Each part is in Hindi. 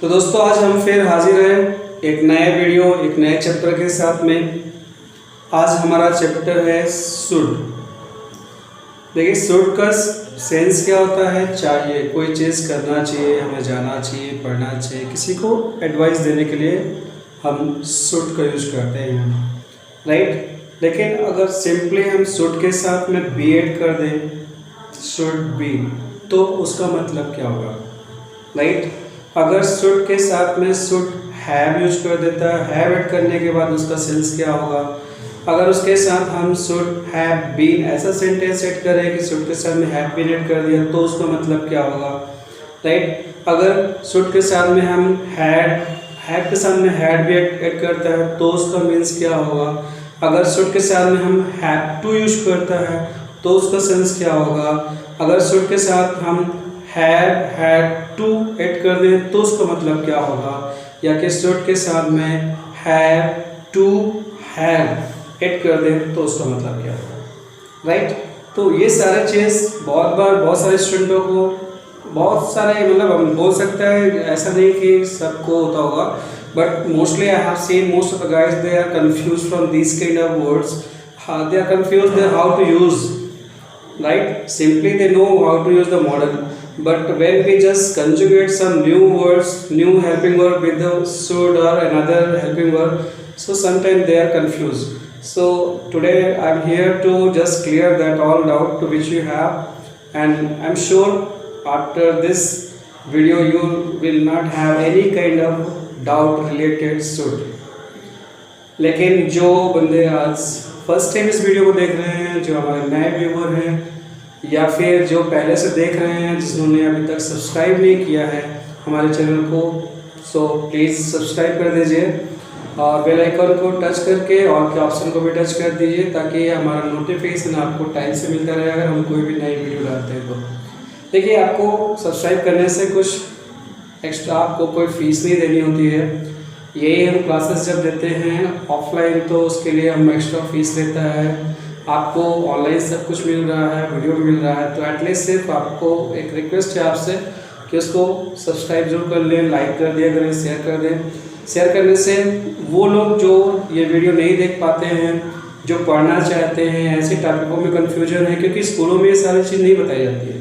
तो दोस्तों आज हम फिर हाजिर हैं एक नए वीडियो एक नए चैप्टर के साथ में। आज हमारा चैप्टर है शुड। देखिए शुड का सेंस क्या होता है, चाहिए, कोई चीज़ करना चाहिए, हमें जाना चाहिए, पढ़ना चाहिए, किसी को एडवाइस देने के लिए हम शुड का यूज करते हैं, राइट। लेकिन अगर सिंपली हम शुड के साथ में बी एड कर दें, शुड बी, तो उसका मतलब क्या होगा, राइट। अगर शुड के साथ में शुड हैव यूज कर देता है, हैव ऐड करने के बाद उसका सेंस क्या होगा। अगर उसके साथ हम शुड हैव बीन ऐसा सेंटेंस ऐड करें कि शुड के साथ में हैव बीन ऐड कर दिया, तो उसका मतलब क्या होगा, राइट। अगर शुड के साथ में हम हैव के साथ में हैड भी ऐड करता है, तो उसका मीन्स क्या होगा। अगर शुड के साथ में हम हैव टू यूज करता है, तो उसका सेंस क्या होगा। अगर शुड के साथ हम हैड टू ऐड कर दें, तो उसका मतलब क्या होगा। या कि शुड के साथ में हैव टू हैव ऐड कर दें, तो उसका मतलब क्या होगा, राइट। तो ये सारे चीज़ बहुत सारे स्टूडेंटों को बहुत सारे मतलब हम बोल सकते हैं, ऐसा नहीं कि सबको होता होगा, but mostly I have seen most of the guys they are confuse from this kind of words. They are confuse they how to use, right. Simply they know how to use the model, but when we just conjugate some new words, new helping word with the should or another helping word, so sometimes they are confused. So today I am here to just clear that all doubt to which you have, and I am sure after this video you will not have any kind of doubt related should. लेकिन जो बंदे आज फर्स्ट टाइम इस वीडियो को देख रहे हैं, जो हमारे नए व्यूअर हैं, या फिर जो पहले से देख रहे हैं जिन्होंने अभी तक सब्सक्राइब नहीं किया है हमारे चैनल को, सो प्लीज़ सब्सक्राइब कर दीजिए और बेल आइकन को टच करके ऑल के ऑप्शन को भी टच कर दीजिए, ताकि हमारा नोटिफिकेशन आपको टाइम से मिलता रहे अगर हम कोई भी नई वीडियो डालते हैं तो। देखिए, आपको सब्सक्राइब करने से कुछ एक्स्ट्रा आपको कोई फ़ीस नहीं देनी होती है। यही हम क्लासेस जब देते हैं ऑफलाइन, तो उसके लिए हम एक्स्ट्रा फीस लेता है। आपको ऑनलाइन सब कुछ मिल रहा है, वीडियो मिल रहा है, तो एटलीस्ट सिर्फ आपको एक रिक्वेस्ट है आपसे कि उसको सब्सक्राइब जरूर कर लें, लाइक कर दिया करें, शेयर कर दें। शेयर करने से वो लोग जो ये वीडियो नहीं देख पाते हैं, जो पढ़ना चाहते हैं, ऐसे टॉपिकों में कन्फ्यूजन है, क्योंकि स्कूलों में ये सारी चीज़ नहीं बताई जाती है,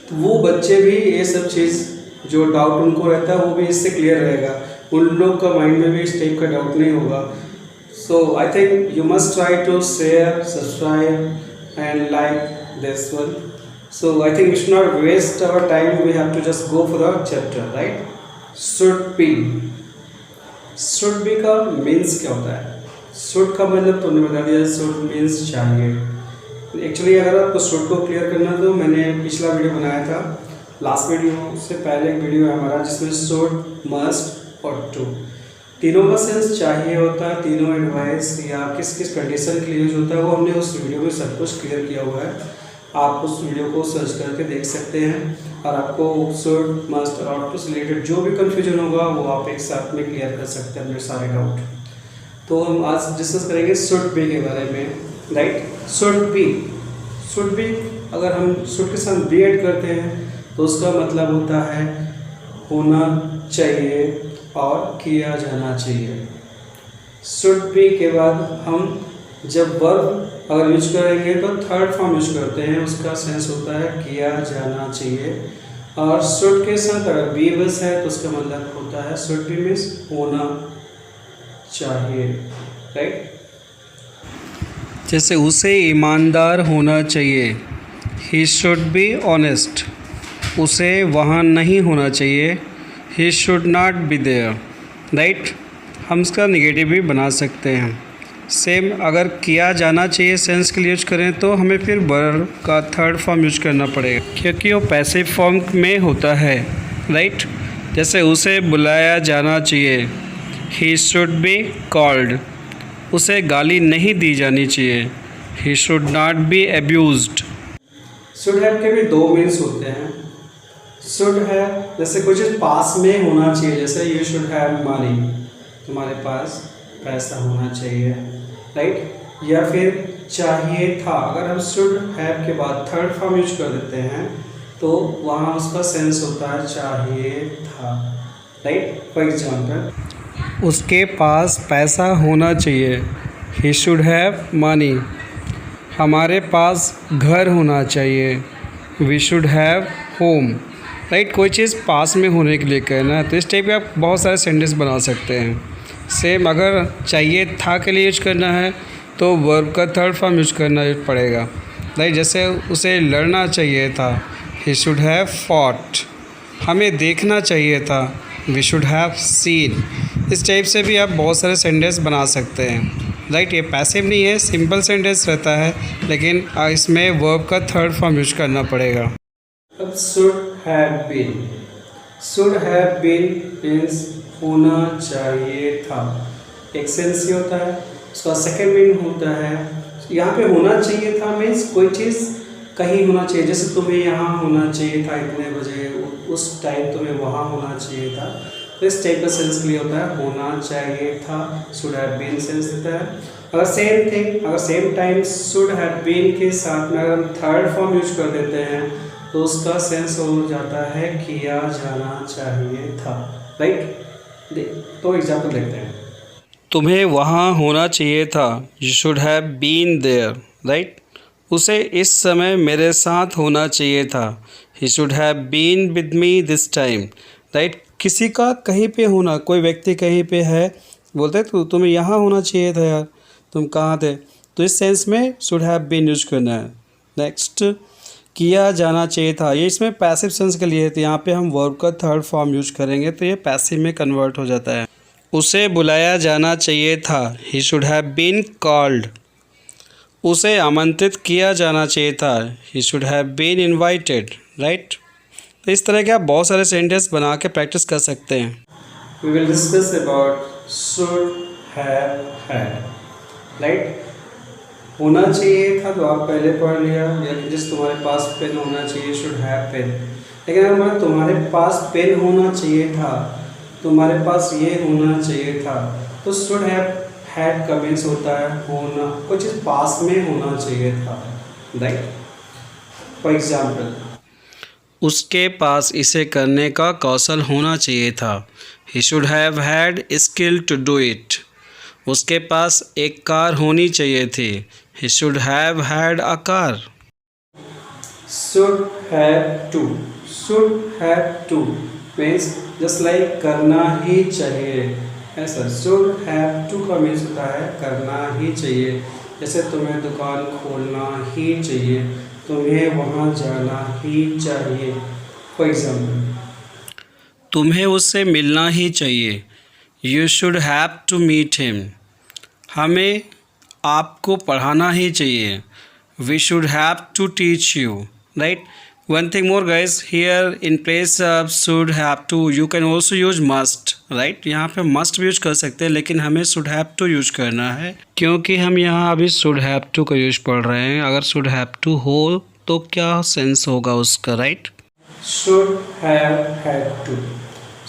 तो वो बच्चे भी ये सब चीज़ जो डाउट उनको रहता है वो भी इससे क्लियर रहेगा, उन लोग का माइंड में भी इस टाइप का डाउट नहीं होगा। So I think you must try to share, subscribe and like this one. So I think we should not waste our time, we have to just go for the chapter, right. Should be, should be का मीन्स क्या होता है। शुड का मतलब तुमने बता दिया, शुड मीन्स चाहिए। एक्चुअली अगर आपको शुड को क्लियर करना, तो मैंने पिछला वीडियो बनाया था, लास्ट वीडियो से पहले एक वीडियो है हमारा, जिसमें शुड, मस्ट और टू तीनों का सेंस चाहिए होता है, तीनों एडवाइस या किस किस कंडीशन के लिए यूज होता है, वो हमने उस वीडियो में सब कुछ क्लियर किया हुआ है। आप उस वीडियो को सर्च करके देख सकते हैं, और आपको शुड, मस्ट और टू से रिलेटेड जो भी कंफ्यूजन होगा वो आप एक साथ में क्लियर कर सकते हैं अपने सारे डाउट। तो हम आज डिस्कस करेंगे शुड बी के बारे में, right. Should be, should B अगर हम शुड के साथ बी ऐड करते हैं, तो उसका मतलब होता है होना चाहिए और किया जाना चाहिए। शुड बी के बाद हम जब वर्ब अगर यूज करेंगे तो थर्ड फॉर्म यूज करते हैं, उसका सेंस होता है किया जाना चाहिए। और शुड के साथ अगर बी बस है तो उसका मतलब होता है शुड बी मीन्स होना चाहिए, राइट। जैसे उसे ईमानदार होना चाहिए, ही शुड बी ऑनेस्ट। उसे वहाँ नहीं होना चाहिए, he should not be there, right. हम इसका निगेटिव भी बना सकते हैं। सेम अगर किया जाना चाहिए सेंस के लिए यूज करें, तो हमें फिर वर्ब का थर्ड फॉर्म यूज करना पड़ेगा, क्योंकि वो पैसिव फॉर्म में होता है, राइट। जैसे उसे बुलाया जाना चाहिए, ही शुड बी कॉल्ड। उसे गाली नहीं दी जानी चाहिए, he should not be abused. Should have के भी दो मीन्स होते हैं। शुड है जैसे कुछ पास में होना चाहिए, जैसे यू शुड हैव मनी, तुम्हारे पास पैसा होना चाहिए, राइट। या फिर चाहिए था, अगर हम शुड हैव के बाद थर्ड फॉर्म यूज कर देते हैं, तो वहाँ उसका सेंस होता है चाहिए था, राइट। फॉर एग्जाम्पल, उसके पास पैसा होना चाहिए, ही शुड हैव मनी। हमारे पास घर होना चाहिए, we should have home. Right, कोई चीज़ पास में होने के लिए कहना है, तो इस टाइप के आप बहुत सारे सेंटेंस बना सकते हैं। सेम अगर चाहिए था के लिए यूज करना है तो वर्ब का थर्ड फॉर्म यूज करना पड़ेगा। राइट, जैसे उसे लड़ना चाहिए था, ही शुड हैव फॉट। हमें देखना चाहिए था, वी शुड हैव सीन। इस टाइप से भी आप बहुत सारे सेंटेंस बना सकते हैं। राइट, ये पैसिव नहीं है, सिंपल सेंटेंस रहता है, लेकिन इसमें वर्ब का थर्ड फॉर्म यूज करना पड़ेगा। अब should have been. Should have been means होना चाहिए था, एक सेंस ये होता है। उसका सेकेंड मीनिंग होता है, यहाँ पे होना चाहिए था मीन्स कोई चीज़ कहीं होना चाहिए। जैसे तुम्हें यहाँ होना चाहिए था इतने बजे, उस टाइम तुम्हें वहाँ होना चाहिए था। तो इस टाइप का सेंस के लिए होता है होना चाहिए था, शुड हैव बीन सेंस देता है। अगर सेम थिंग, अगर same time should have been के साथ में अगर हम थर्ड फॉर्म यूज कर देते हैं तो उसका सेंस हो जाता है किया जाना चाहिए था। राइट, तो एग्जाम्पल देखते हैं। तुम्हें वहाँ होना चाहिए था, you should have been there. Right, उसे इस समय मेरे साथ होना चाहिए था, he should have been with me this time. Right, किसी का कहीं पे होना, कोई व्यक्ति कहीं पे है, बोलते हैं तो तुम्हें यहाँ होना चाहिए था यार, तुम कहाँ थे, तो इस सेंस में शुड हैव बीन यूज करना है। नेक्स्ट, किया जाना चाहिए था, ये इसमें पैसिव सेंस के लिए है, तो यहाँ पे हम वर्ब का थर्ड फॉर्म यूज करेंगे तो ये पैसिव में कन्वर्ट हो जाता है। उसे बुलाया जाना चाहिए था, he should have been called. उसे आमंत्रित किया जाना चाहिए था, he should have been invited. Right, तो इस तरह के आप बहुत सारे सेंटेंस बना के प्रैक्टिस कर सकते हैं। We will discuss about should have had. Right, होना चाहिए था तो आप पहले पढ़ लिया, या जिस तुम्हारे पास पेन होना चाहिए, शुड हैव पेन। लेकिन अगर तुम्हारे पास पेन होना चाहिए था, तुम्हारे पास ये होना चाहिए था, तो शुड हैव हैड का मीन्स होता है होना, कुछ चीज़ पास में होना चाहिए था। राइट, फॉर एग्जाम्पल, उसके पास इसे करने का कौशल होना चाहिए था, he should have had skill to do it. उसके पास एक कार होनी चाहिए थी, he should have had a car. Should have to means just like करना ही चाहिए, ऐसा should have to का मीन्स होता है करना ही चाहिए। जैसे तुम्हें दुकान खोलना ही चाहिए, तुम्हें वहाँ जाना ही चाहिए। फॉर एग्जाम्पल, तुम्हें उससे मिलना ही चाहिए, you should have to meet him. हमें आपको पढ़ाना ही चाहिए, we should have to teach you. Right, one thing more guys, here in place of should have to you can also use must. Right, यहाँ पे मस्ट भी यूज कर सकते हैं, लेकिन हमें शुड हैव टू यूज करना है क्योंकि हम यहाँ अभी शुड हैव टू का यूज पढ़ रहे हैं। अगर शुड हैव टू हो तो क्या सेंस होगा उसका। Right, should have had to,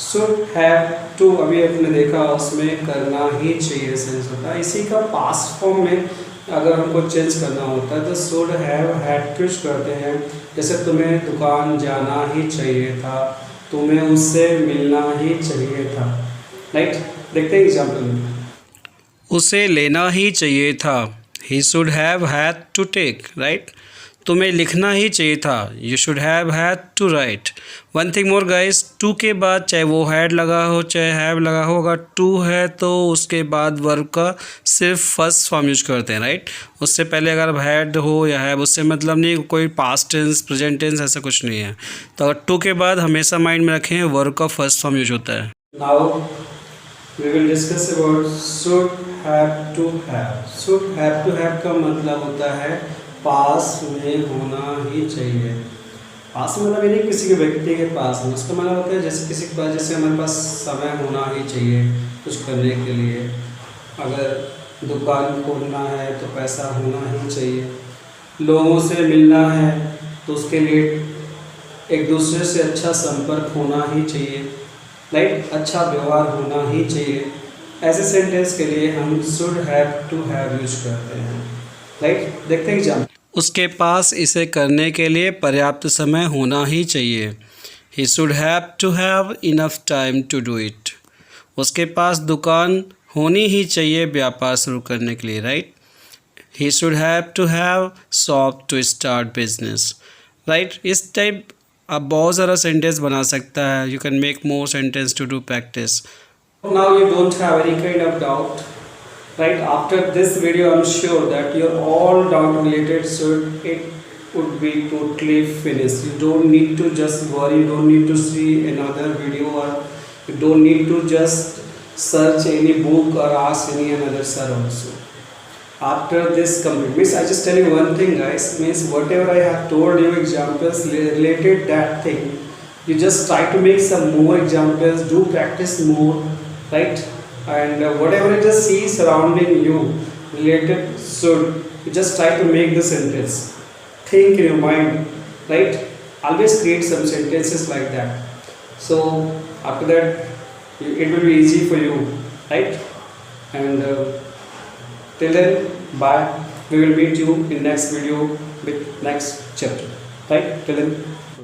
should have to अभी आपने देखा उसमें करना ही चाहिए सेंस होता है। इसी का पास्ट फॉर्म में अगर हमको चेंज करना होता है तो should have had to use करते हैं। जैसे तुम्हें दुकान जाना ही चाहिए था, तुम्हें उससे मिलना ही चाहिए था। राइट, देखते हैं एग्जाम्पल में, उसे लेना ही चाहिए था, he should have had to take. Right, तुम्हें लिखना ही चाहिए था, you should have had to write. One thing more guys, to के बाद चाहे वो हैड लगा हो चाहे हैव लगा हो, अगर टू है तो उसके बाद वर्ब का सिर्फ फर्स्ट फॉर्म यूज करते हैं। राइट, उससे पहले अगर हैड हो या हैव, उससे मतलब नहीं कोई पास्ट टेंस प्रेजेंट टेंस ऐसा कुछ नहीं है। तो अगर टू के बाद हमेशा माइंड में रखें वर्ब का फर्स्ट फॉर्म यूज होता है। Now we will discuss about should have to have. Should have to have का मतलब होता है पास में होना ही चाहिए। पास में मतलब ये नहीं किसी के व्यक्ति के पास में, उसका मतलब होता है जैसे किसी के पास, जैसे हमारे पास समय होना ही चाहिए कुछ करने के लिए। अगर दुकान खोलना है तो पैसा होना ही चाहिए। लोगों से मिलना है तो उसके लिए एक दूसरे से अच्छा संपर्क होना ही चाहिए। राइट, अच्छा व्यवहार होना ही चाहिए। ऐसे सेंटेंस के लिए हम should have to have use करते हैं। राइट, देखते हैं एग्जाम्पल, उसके पास इसे करने के लिए पर्याप्त समय होना ही चाहिए, he should have to have enough time to do it. उसके पास दुकान होनी ही चाहिए व्यापार शुरू करने के लिए, right. He should have to have shop to start business, right. इस टाइप आप बहुत सारा सेंटेंस बना सकता है। You can make more sentence to do practice. Now you don't have any kind of doubt, right? After this video I'm sure that your all doubt related should it would be totally finished. You don't need to just worry, you don't need to see another video, or you don't need to just search any book or ask any another sir also. After this complete means, I just tell you one thing guys, means whatever I have told you examples related that thing, you just try to make some more examples, do practice more, right? And whatever you just see surrounding you related should, you just try to make the sentence, think in your mind, right? Always create some sentences like that. So after that it will be easy for you, right? And till then, bye. We will meet you in next video with next chapter, right? Till then.